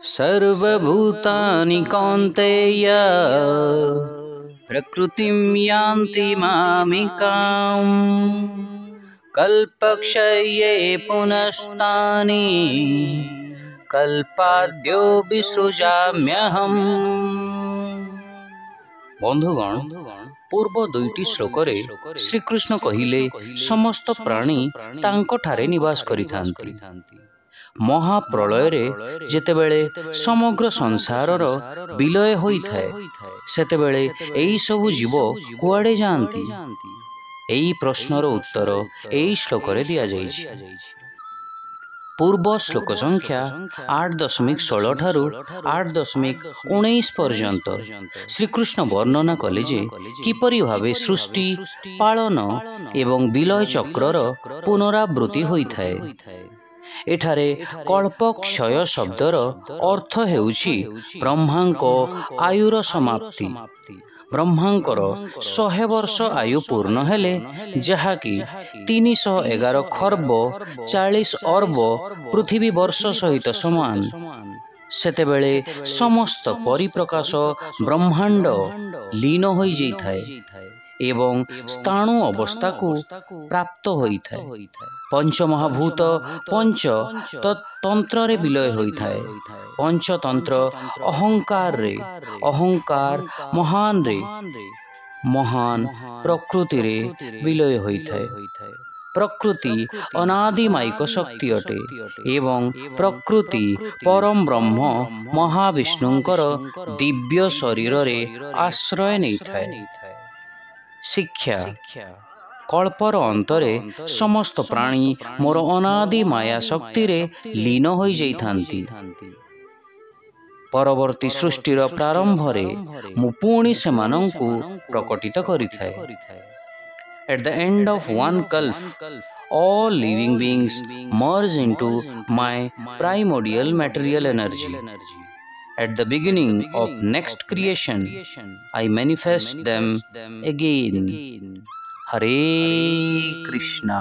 सर्वभूतानि कौन्तेय प्रकृतिं यान्ति मामिकाम् कल्पक्षये पुनस्तानि कल्पाद्यो विसृजाम्यहम्। बंधुगण, पूर्व दुईटी श्लोकरे श्रीकृष्ण कहिले समस्त प्राणी तांकठारे निवास करिथांती। महाप्रलय जेतेबेले समग्र संसारर विलय होइथाए सेतेबेले एई सबु जीव कुआडे जांती? एई प्रश्नर उत्तर एई श्लोकरे दिया जाइछि। पूर्व श्लोक संख्या 8.16 ठारू 8.19 पर्यंत श्रीकृष्ण वर्णना कले जे किपरि भावे सृष्टि, पालन एवं विलय चक्रर पुनरावृत्ति होइथाए। एठारे कल्पक्षय शब्दर अर्थ हेउछि ब्रह्मांक आयुर समाप्ति। ब्रह्मांकर 100 वर्ष आयु पूर्ण हेले जहाँकि 311 खर्ब 40 अर्ब पृथ्वी वर्ष सहित समान, सेतेबेले समस्त परिप्रकाश ब्रह्मांड लीन होई जाइथाए एवं स्थाणु अवस्था को प्राप्त होइथाए। पंचमहाभूत पंच तंत्र रे विलय होइथाए। पंचतंत्र अहंकार रे, अहंकार महान रे, महान प्रकृति रे विलय होइथाए। प्रकृति अनादिमायिक शक्ति अटे एवं प्रकृति परम ब्रह्म महाविष्णुंकर दिव्य शरीर रे आश्रय नैथाए। शिक्षा कल्पर अंतरे समस्त प्राणी मोर अनादि माया शक्ति रे लीन होई जाइथांती। परवर्ती सृष्टिर प्रारंभ रे मु पुणी सेमानंकु प्रकटित करिथाए। At the end of one kalp, all living beings merge into my primordial material energy. At the beginning of next creation, I manifest them again. Hare Krishna.